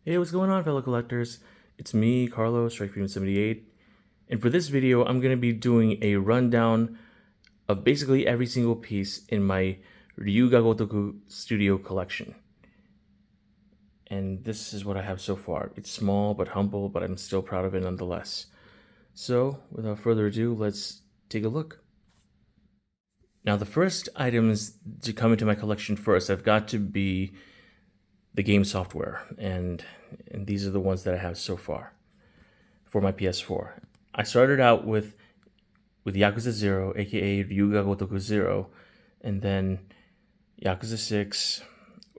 Hey, what's going on, fellow collectors? It's me, Carlos, Strike78, and for this video, I'm going to be doing a rundown of basically every single piece in my Ryu Ga Gotoku Studio collection. And this is what I have so far. It's small but humble, but I'm still proud of it nonetheless. So, without further ado, let's take a look. Now, the first items to come into my collection first have got to be the game software, and these are the ones that I have so far for my PS4. I started out with Yakuza 0, aka Ryu Ga Gotoku 0, and then Yakuza 6,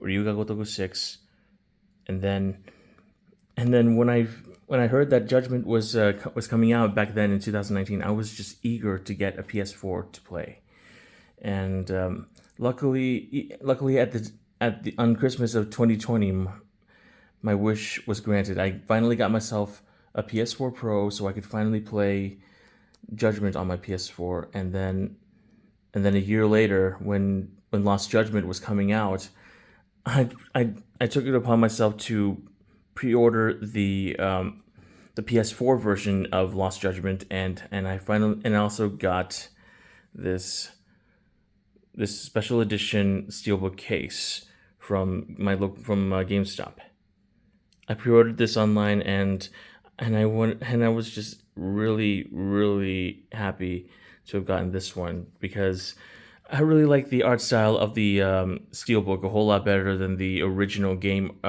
Ryu Ga Gotoku 6, and then when I heard that Judgment was coming out back then in 2019, I was just eager to get a PS4 to play, and luckily on Christmas of 2020, my wish was granted. I finally got myself a PS4 Pro so I could finally play Judgment on my PS4, and then a year later, when Lost Judgment was coming out, I took it upon myself to pre-order the PS4 version of Lost Judgment, and I also got this special edition steelbook case from GameStop. I pre-ordered this online, and I was just really happy to have gotten this one because I really like the art style of the steelbook a whole lot better than the original game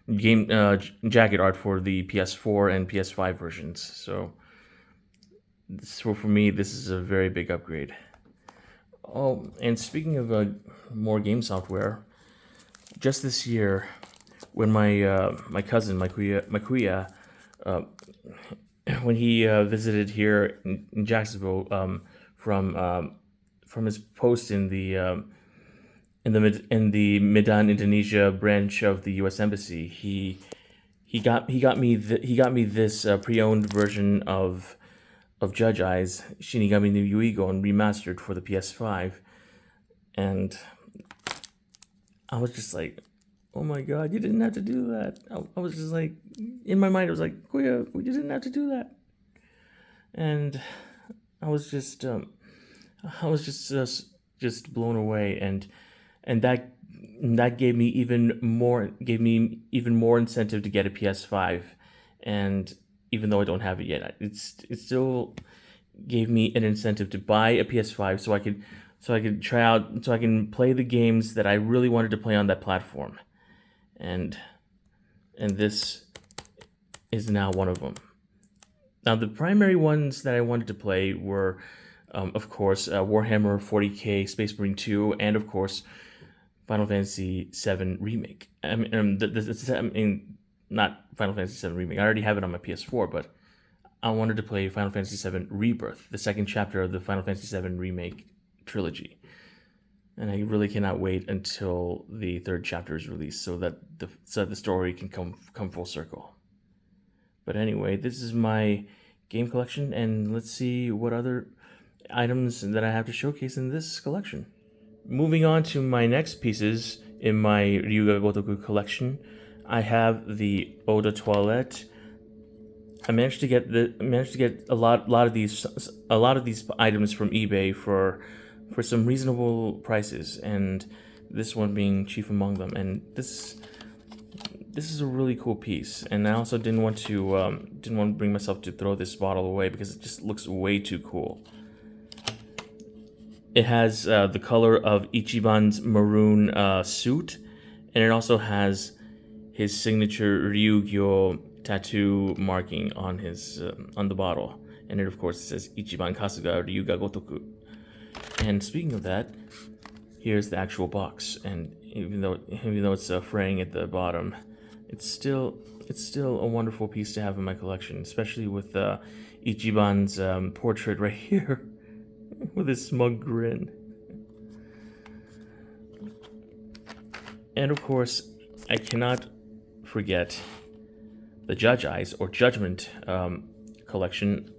jacket art for the PS4 and PS5 versions. So for me, this is a very big upgrade. Oh, and speaking of more game software, just this year, when my cousin Makuya when he visited here in Jacksonville from his post in the Medan, Indonesia branch of the U.S. Embassy, he got me this pre-owned version of Judge Eyes Shinigami no Yuigon remastered for the PS5, and I was just like, oh my god, you didn't have to do that. I was just like, in my mind, I was like, Kuya, you didn't have to do that. And I was just blown away, and that gave me even more incentive to get a PS5. And even though I don't have it yet, it still gave me an incentive to buy a PS5 so I could try out, so I can play the games that I really wanted to play on that platform. And this is now one of them. Now, the primary ones that I wanted to play were, of course, Warhammer 40k, Space Marine 2, and of course, Final Fantasy VII Remake. I mean, not Final Fantasy VII Remake. I already have it on my PS4, but I wanted to play Final Fantasy VII Rebirth, the second chapter of the Final Fantasy VII Remake trilogy. And I really cannot wait until the third chapter is released so that the story can come full circle. But anyway, this is my game collection, and let's see what other items that I have to showcase in this collection. Moving on to my next pieces in my Ryu Ga Gotoku collection, I have the Eau de Toilette. I managed to get a lot of these items from eBay for some reasonable prices, and this one being chief among them. And this is a really cool piece, and I also didn't want to bring myself to throw this bottle away because it just looks way too cool. It has the color of Ichiban's maroon suit, and it also has his signature Ryugyo tattoo marking on his on the bottle, and it of course says Ichiban Kasuga Ryu Ga Gotoku. And speaking of that, here's the actual box, and even though it's fraying at the bottom, it's still a wonderful piece to have in my collection, especially with Ichiban's portrait right here with his smug grin. And of course, I cannot forget the Judge Eyes or Judgment collection.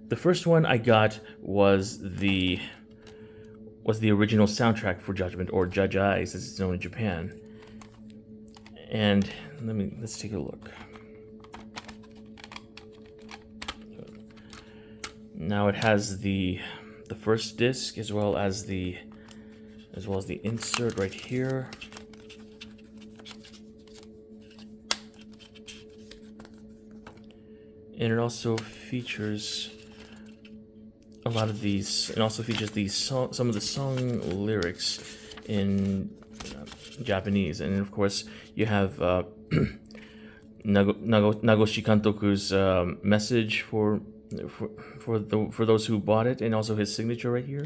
The first one I got was the original soundtrack for Judgment, or Judge Eyes as it's known in Japan. And let's take a look. Now it has the first disc as well as the insert right here. And it also features a lot of these. It also features some of the song lyrics in Japanese, and of course you have Nagoshi Kantoku's message for those who bought it, and also his signature right here.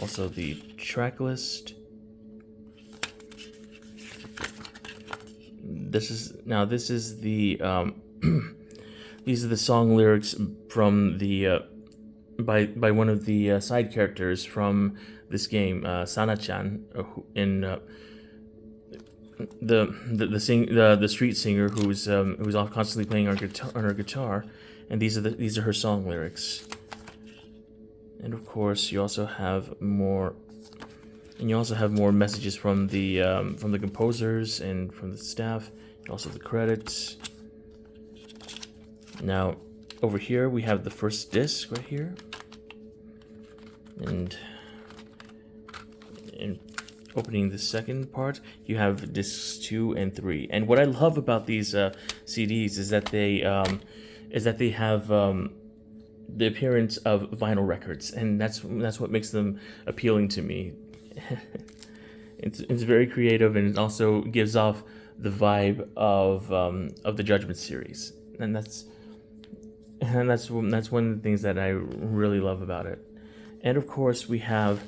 Also the track list. This is the these are the song lyrics from the by one of the side characters from this game, Sana-chan, in the street singer who's constantly playing on her guitar, and these are her song lyrics. And of course, you also have more messages from the composers and from the staff. Also the credits. Now, over here we have the first disc right here, and opening the second part, you have discs 2 and 3. And what I love about these CDs is that they have the appearance of vinyl records, and that's what makes them appealing to me. It's very creative, and it also gives off the vibe of the Judgment series, and that's one of the things that I really love about it. And of course, we have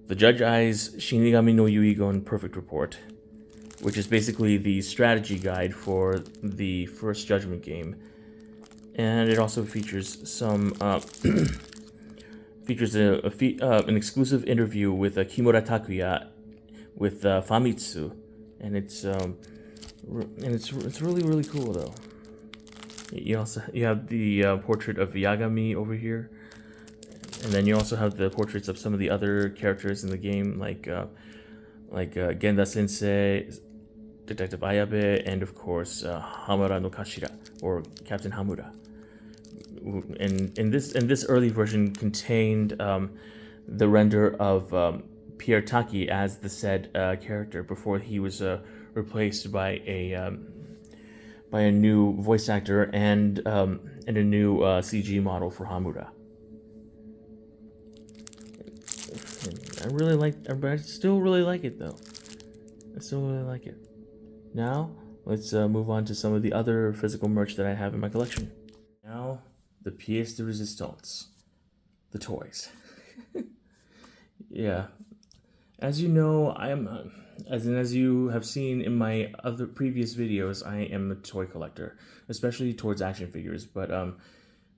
the Judge Ai's Shinigami no Yuigon Perfect Report, which is basically the strategy guide for the first Judgment game, and it also features some an exclusive interview with Kimura Takuya with Famitsu, and it's really cool though. You have the portrait of Yagami over here, and then you also have the portraits of some of the other characters in the game, like Genda Sensei, Detective Ayabe, and of course Hamura no Kashira, or Captain Hamura. And this early version contained the render of Pierre Taki as the said character before he was replaced by a new voice actor and a new CG model for Hamura. I still really like it though. I still really like it. Now let's move on to some of the other physical merch that I have in my collection. Now, the pièce de résistance, the toys. Yeah, as you know, as you have seen in my other previous videos, I am a toy collector, especially towards action figures. But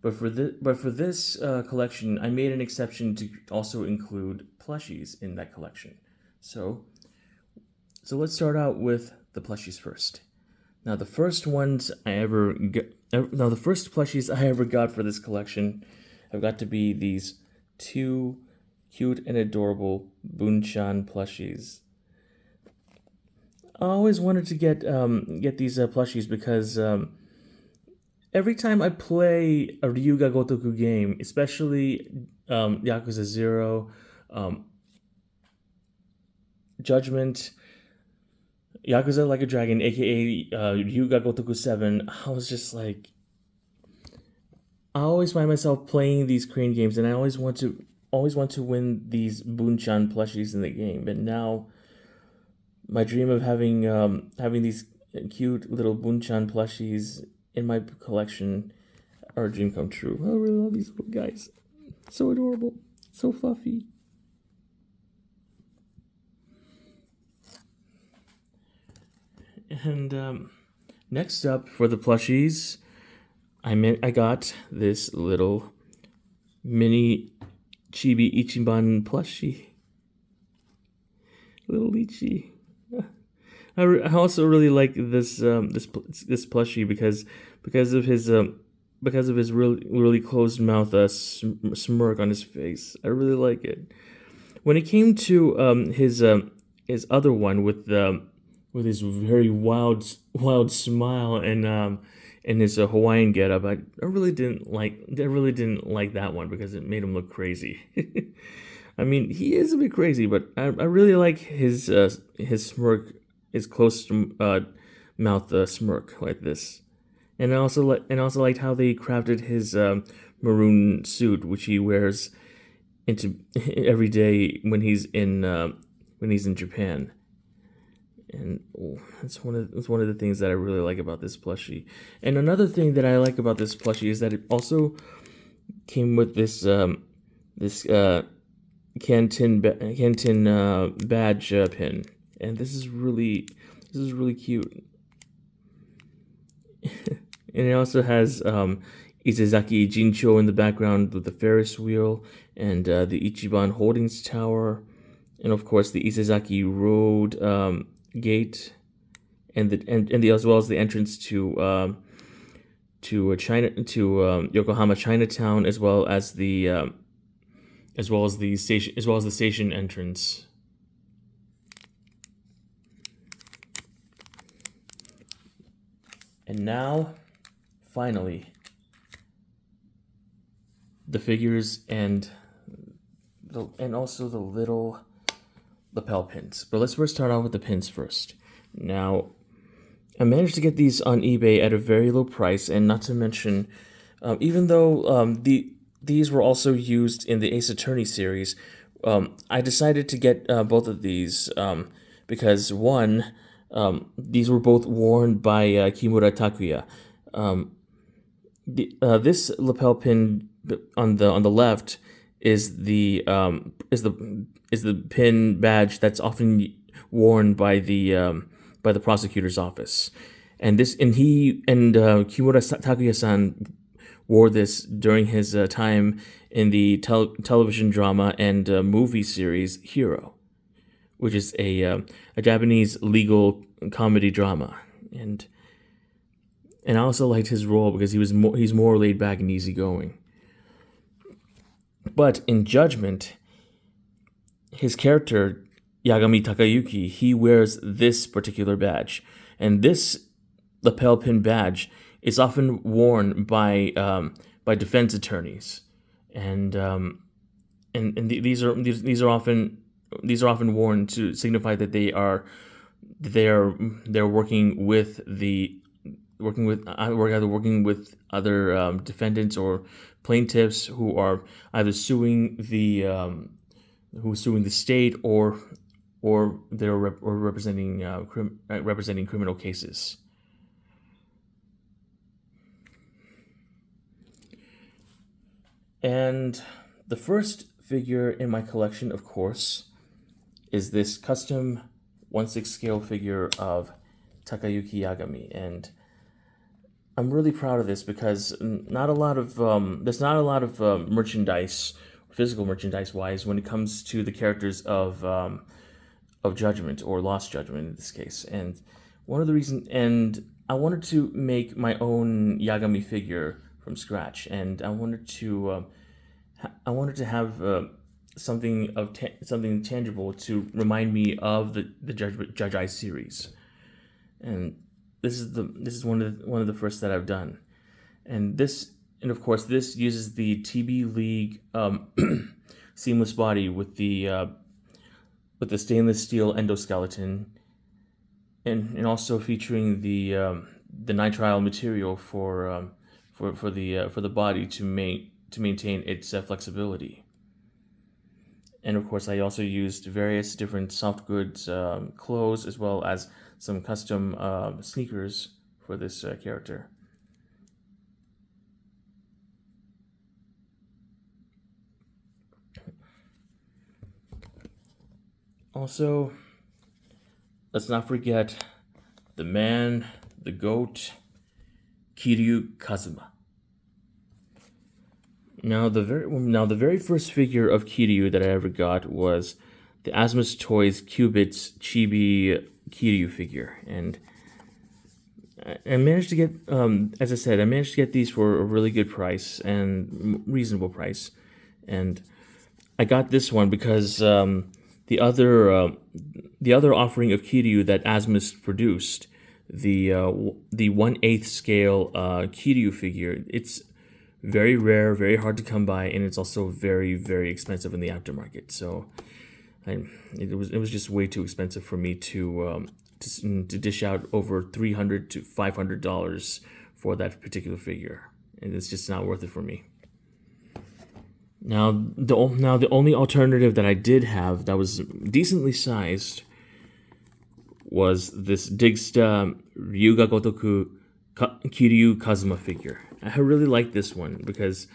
for this collection, I made an exception to also include plushies in that collection. So let's start out with the plushies first. Now, the first plushies I ever got for this collection have got to be these two cute and adorable Bunchan plushies. I always wanted to get these plushies because every time I play a Ryu Ga Gotoku game, especially Yakuza 0, Judgment, Yakuza Like a Dragon, aka Ryu Ga Gotoku 7, I was just like, I always find myself playing these crane games, and I always want to win these Bunchan plushies in the game. But now, my dream of having these cute little Bunchan plushies in my collection are a dream come true. I really love these little guys. So adorable, so fluffy. And next up for the plushies, I got this little mini Chibi Ichiban plushie. Little Ichi. I also really like this plushie because of his really closed mouth smirk on his face. I really like it. When it came to his other one with the with his very wild smile and his Hawaiian getup. I really didn't like that one because it made him look crazy. I mean, he is a bit crazy, but I really like his smirk, his close mouth smirk like this. And I also liked how they crafted his maroon suit, which he wears into every day when he's in Japan. And that's one of the things that I really like about this plushie. And another thing that I like about this plushie is that it also came with this Canton badge pin, and this is really cute. And it also has Isezaki Jincho in the background with the Ferris wheel and the Ichiban Holdings Tower, and of course the Isezaki Road gate, and the as well as the entrance to Yokohama Chinatown, as well as the station entrance. And now, finally, the figures and also the little lapel pins. But let's first start off with the pins first. Now, I managed to get these on eBay at a very low price, and not to mention, even though these were also used in the Ace Attorney series, I decided to get both of these because one, these were both worn by Kimura Takuya. This lapel pin on the left is the pin badge that's often worn by the prosecutor's office, and Kimura Takuya-san wore this during his time in the television drama and movie series Hero, which is a Japanese legal comedy drama, and I also liked his role because he's more laid back and easygoing. But in Judgment, his character Yagami Takayuki, he wears this particular badge, and this lapel pin badge is often worn by defense attorneys, and these are often worn to signify that they're working with other defendants or plaintiffs who are either suing the state or they're representing criminal cases. And the first figure in my collection, of course, is this custom 1/6 scale figure of Takayuki Yagami, and I'm really proud of this because there's not a lot of merchandise, physical merchandise wise, when it comes to the characters of Judgment or Lost Judgment in this case. And one of the reasons, and I wanted to make my own Yagami figure from scratch, and I wanted to have something tangible to remind me of the Judge Eye series, and this is one of the first that I've done, and of course this uses the TB League seamless body with the stainless steel endoskeleton, and also featuring the nitrile material for the body to maintain its flexibility. And of course, I also used various different soft goods clothes, as well as some custom sneakers for this character. Also, let's not forget the man, the goat, Kiryu Kazuma. Now the very first figure of Kiryu that I ever got was the Asmus Toys Cubits Chibi Kiryu figure, and I managed to get, as I said, I managed to get these for a really good price and reasonable price, and I got this one because the other the other offering of Kiryu that Asmus produced, the 1/8 scale Kiryu figure. It's very rare, very hard to come by, and it's also very, very expensive in the aftermarket. So it was just way too expensive for me to dish out over $300 to $500 for that particular figure, and it's just not worth it for me. Now the only alternative that I did have that was decently sized was this Digsta Ryu Ga Gotoku Kiryu Kazuma figure. I really like this one because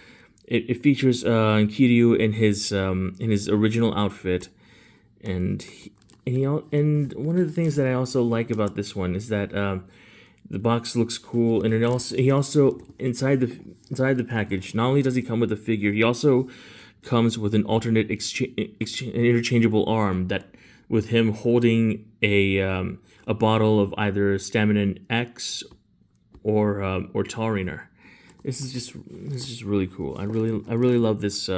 it features Kiryu in his original outfit, and one of the things that I also like about this one is that the box looks cool, and he also inside the package. Not only does he come with a figure, he also comes with an alternate interchangeable arm that with him holding a bottle of either Stamina X or Tauriner. This is just really cool. I really love this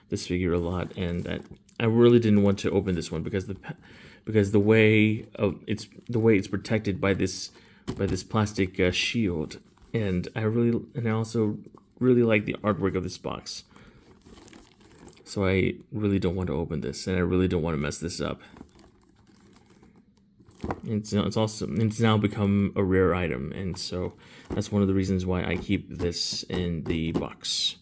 this figure a lot, and I really didn't want to open this one because the way it's protected by this plastic shield, and I also really like the artwork of this box. So I really don't want to open this, and I really don't want to mess this up. It's now become a rare item, and so that's one of the reasons why I keep this in the box.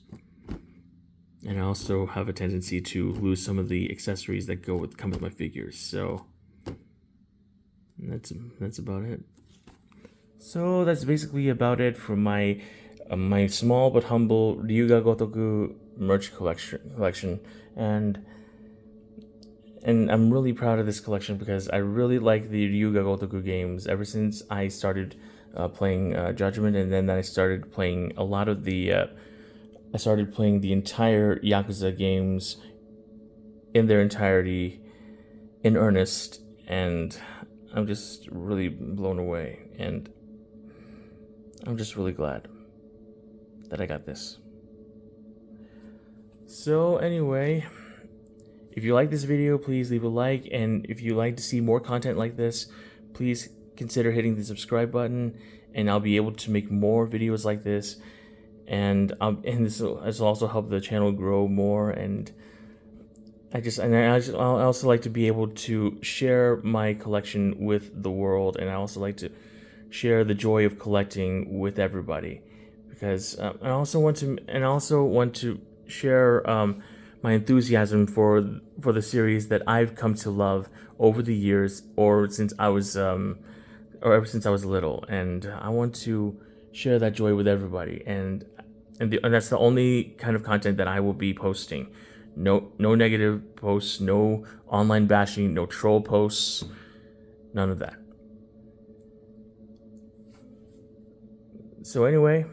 And I also have a tendency to lose some of the accessories that come with my figures. So that's about it. So that's basically about it for my small but humble Ryu Ga Gotoku merch collection, and I'm really proud of this collection because I really like the Ryu Ga Gotoku games ever since I started playing Judgment, and then I started playing a lot of the I started playing the entire Yakuza games in their entirety in earnest, and I'm just really blown away, and I'm just really glad that I got this. So anyway, if you like this video, please leave a like, and if you like to see more content like this, please consider hitting the subscribe button, and I'll be able to make more videos like this, and this will also help the channel grow more. And I also like to be able to share my collection with the world, and I also like to share the joy of collecting with everybody, because I also want to share my enthusiasm for the series that I've come to love over the years, or ever since I was little, and I want to share that joy with everybody, and that's the only kind of content that I will be posting. No negative posts, no online bashing, no troll posts, none of that. So anyway,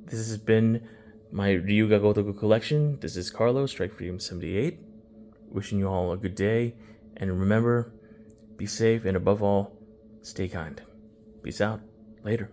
this has been my Ryu Ga Gotoku collection. This is Carlos, Strike Freedom 78. Wishing you all a good day, and remember, be safe, and above all, stay kind. Peace out. Later.